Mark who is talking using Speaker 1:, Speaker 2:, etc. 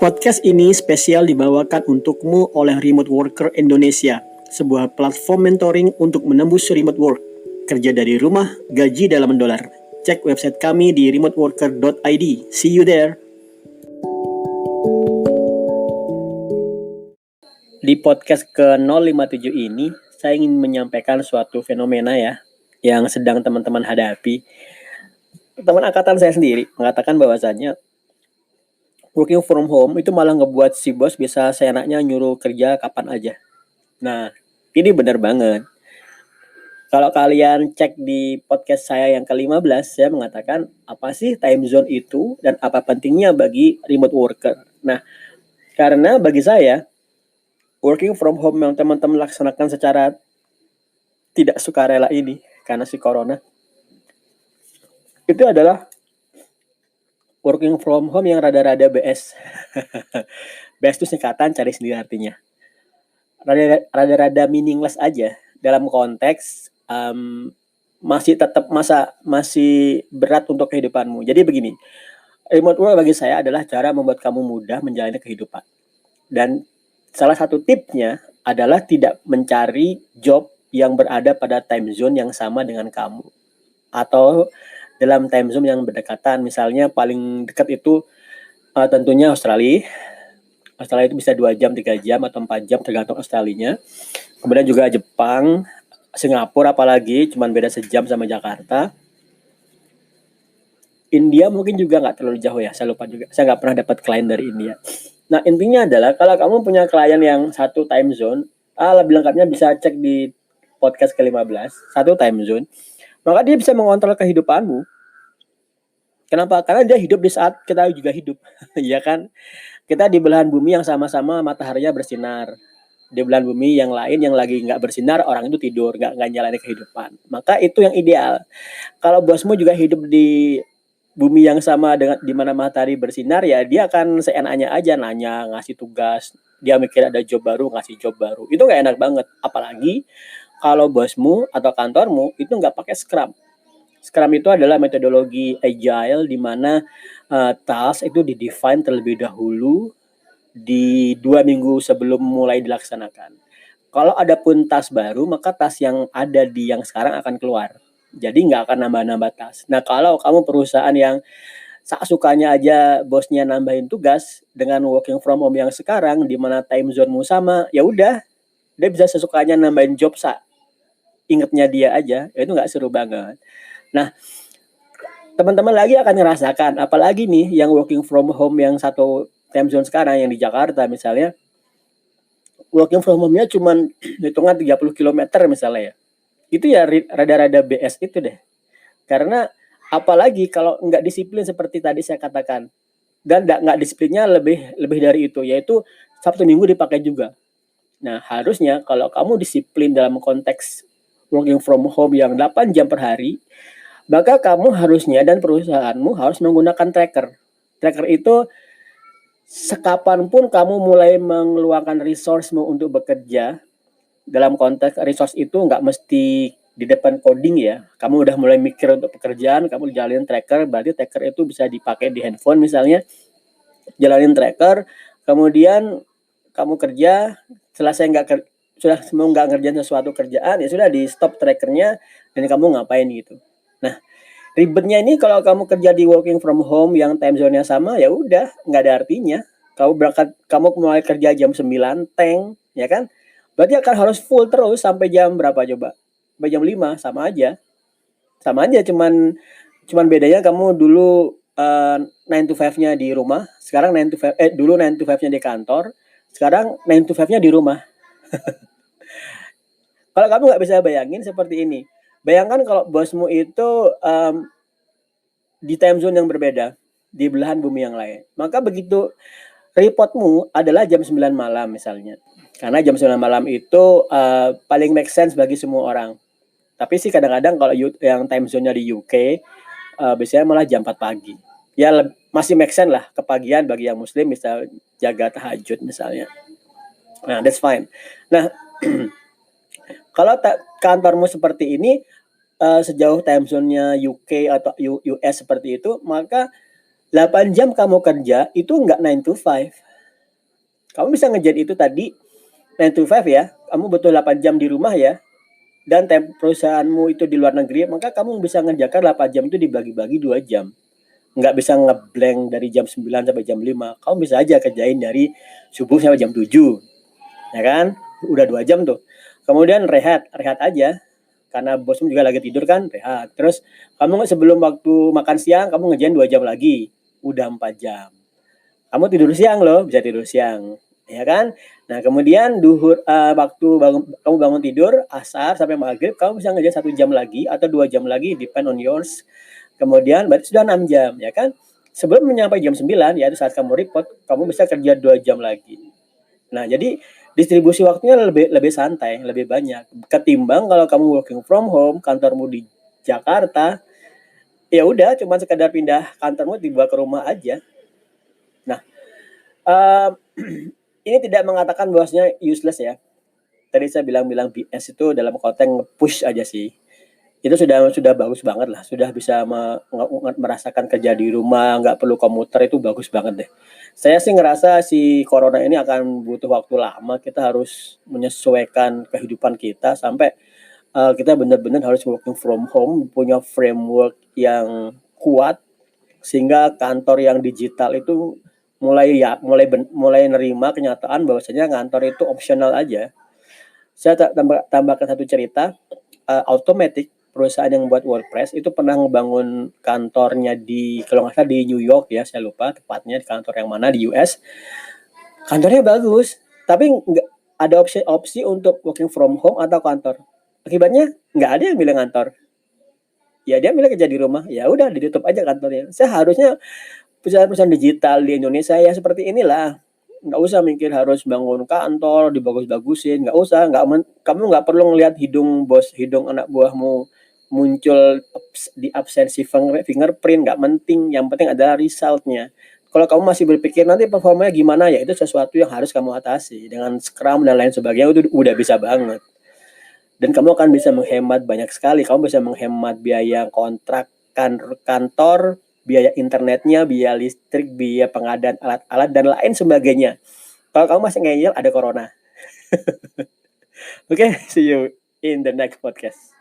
Speaker 1: Podcast ini spesial dibawakan untukmu oleh Remote Worker Indonesia, sebuah platform mentoring untuk menembus remote work. Kerja dari rumah, gaji dalam dolar. Cek website kami di remoteworker.id. See you there. Di podcast ke-057 ini, saya ingin menyampaikan suatu fenomena yang sedang teman-teman hadapi. Teman angkatan saya sendiri mengatakan bahwasannya working from home itu malah ngebuat si bos bisa seenaknya nyuruh kerja kapan aja. Nah, ini benar banget. Kalau kalian cek di podcast saya yang ke-15, saya mengatakan apa sih time zone itu dan apa pentingnya bagi remote worker. Nah, karena bagi saya, working from home yang teman-teman laksanakan secara tidak sukarela ini karena si corona, itu adalah working from home yang rada-rada BS. BS itu singkatan, cari sendiri artinya. Rada-rada meaningless aja dalam konteks masih berat untuk kehidupanmu. Jadi begini, remote work bagi saya adalah cara membuat kamu mudah menjalani kehidupan. Dan salah satu tipsnya adalah tidak mencari job yang berada pada time zone yang sama dengan kamu. Atau dalam time zone yang berdekatan, misalnya paling dekat itu tentunya Australia. Australia itu bisa 2 jam, 3 jam, atau 4 jam tergantung Australinya. Kemudian juga Jepang, Singapura apalagi, cuman beda sejam sama Jakarta. India mungkin juga nggak terlalu jauh ya, saya lupa juga. Saya nggak pernah dapat klien dari India. Nah, intinya adalah kalau kamu punya klien yang satu time zone, lebih lengkapnya bisa cek di podcast ke-15, satu time zone, maka dia bisa mengontrol kehidupanmu. Kenapa? Karena dia hidup di saat kita juga hidup, ya kan? Kita di belahan bumi yang sama-sama mataharinya bersinar. Di belahan bumi yang lain yang lagi nggak bersinar, orang itu tidur, nggak jalani kehidupan. Maka itu yang ideal. Kalau bosmu juga hidup di bumi yang sama dengan di mana matahari bersinar, ya dia akan seenaknya aja nanya, ngasih tugas. Dia mikir ada job baru, ngasih job baru. Itu nggak enak banget. Apalagi kalau bosmu atau kantormu itu nggak pakai Scrum. Scrum itu adalah metodologi agile di mana task itu didefine terlebih dahulu di 2 minggu sebelum mulai dilaksanakan. Kalau ada pun task baru, maka task yang ada di yang sekarang akan keluar. Jadi nggak akan nambah-nambah task. Nah, kalau kamu perusahaan yang sukanya aja bosnya nambahin tugas dengan working from home yang sekarang di mana time zone-mu sama, ya udah, dia bisa sesukanya nambahin job ingetnya dia aja, itu nggak seru banget. Nah, teman-teman lagi akan ngerasakan, apalagi nih yang working from home yang satu time zone sekarang yang di Jakarta misalnya, working from home-nya cuman hitungan 30 km misalnya ya. Itu ya rada-rada BS itu deh. Karena apalagi kalau nggak disiplin seperti tadi saya katakan. Dan nggak disiplinnya lebih dari itu, yaitu Sabtu Minggu dipakai juga. Nah, harusnya kalau kamu disiplin dalam konteks working from home yang 8 jam per hari, maka kamu harusnya dan perusahaanmu harus menggunakan tracker. Tracker itu sekapanpun kamu mulai mengeluarkan resource-mu untuk bekerja, dalam konteks resource itu nggak mesti di depan coding ya. Kamu udah mulai mikir untuk pekerjaan, kamu jalanin tracker, berarti tracker itu bisa dipakai di handphone misalnya. Jalanin tracker, kemudian kamu kerja, selesai sudah mau nggak ngerjain sesuatu kerjaan, ya sudah di stop trackernya dan kamu ngapain gitu. Nah, ribetnya ini kalau kamu kerja di working from home yang time zone-nya sama, ya udah nggak ada artinya. Kamu mulai kerja jam 9 ya kan? Berarti akan harus full terus sampai jam berapa coba? Sampai jam 5 sama aja. Sama aja cuman bedanya kamu dulu 9 to 5-nya di rumah, sekarang 9 to 5 dulu 9 to 5-nya di kantor, sekarang 9 to 5-nya di rumah. Kalau kamu nggak bisa bayangin seperti ini, bayangkan kalau bosmu itu di time zone yang berbeda, di belahan bumi yang lain. Maka begitu reportmu adalah jam 9 malam misalnya. Karena jam 9 malam itu paling make sense bagi semua orang. Tapi sih kadang-kadang kalau yang time zone-nya di UK, biasanya malah jam 4 pagi. Ya masih make sense lah, kepagian bagi yang muslim bisa jaga tahajud misalnya. Nah, that's fine. Nah, kalau kantormu seperti ini, sejauh time zone-nya UK atau US seperti itu, maka 8 jam kamu kerja itu nggak 9 to 5. Kamu bisa ngejar itu tadi 9 to 5 ya, kamu butuh 8 jam di rumah ya, dan perusahaanmu itu di luar negeri, maka kamu bisa ngerjakan 8 jam itu dibagi-bagi 2 jam. Nggak bisa ngeblank dari jam 9 sampai jam 5. Kamu bisa aja kerjain dari subuh sampai jam 7. Ya kan? Udah 2 jam tuh. Kemudian rehat aja. Karena bosmu juga lagi tidur kan, rehat. Terus kamu sebelum waktu makan siang, kamu ngerjain 2 jam lagi. Udah 4 jam. Kamu tidur siang loh, bisa tidur siang. Ya kan? Nah, kemudian waktu kamu bangun tidur, asar sampai maghrib, kamu bisa ngerjain 1 jam lagi atau 2 jam lagi, depend on yours. Kemudian berarti sudah 6 jam, ya kan? Sebelum menyampai jam 9, yaitu saat kamu report, kamu bisa kerja 2 jam lagi. Nah, jadi distribusi waktunya lebih lebih santai, lebih banyak. Ketimbang kalau kamu working from home, kantormu di Jakarta, ya udah cuma sekedar pindah kantormu dibawa ke rumah aja. Nah, ini tidak mengatakan bahwasanya useless ya. Tadi saya bilang BS itu dalam konteks push aja sih. Itu sudah bagus banget lah, sudah bisa merasakan kerja di rumah, nggak perlu komuter, itu bagus banget deh. Saya sih ngerasa si corona ini akan butuh waktu lama, kita harus menyesuaikan kehidupan kita sampai kita benar-benar harus working from home, punya framework yang kuat sehingga kantor yang digital itu mulai nerima kenyataan bahwasanya kantor itu opsional aja. Saya tambahkan satu cerita, Automatic, perusahaan yang buat WordPress itu pernah ngebangun kantornya di, kalau nggak salah di New York ya, saya lupa tepatnya di kantor yang mana di US. Kantornya bagus, tapi nggak ada opsi untuk working from home atau kantor. Akibatnya nggak ada yang bilang kantor. Ya dia milih kerja di rumah, ya udah ditutup aja kantornya. Seharusnya perusahaan-perusahaan digital di Indonesia ya seperti inilah. Nggak usah mikir harus bangun kantor, dibagus-bagusin, nggak usah. Kamu nggak perlu ngelihat hidung anak buahmu muncul di absensi fingerprint, nggak penting. Yang penting adalah resultnya. Kalau kamu masih berpikir nanti performanya gimana, ya itu sesuatu yang harus kamu atasi. Dengan Scrum dan lain sebagainya itu udah bisa banget. Dan kamu akan bisa menghemat banyak sekali. Kamu bisa menghemat biaya kontrak kantor, biaya internetnya, biaya listrik, biaya pengadaan alat-alat, dan lain sebagainya. Kalau kamu masih ngeyel, ada corona. Oke, see you in the next podcast.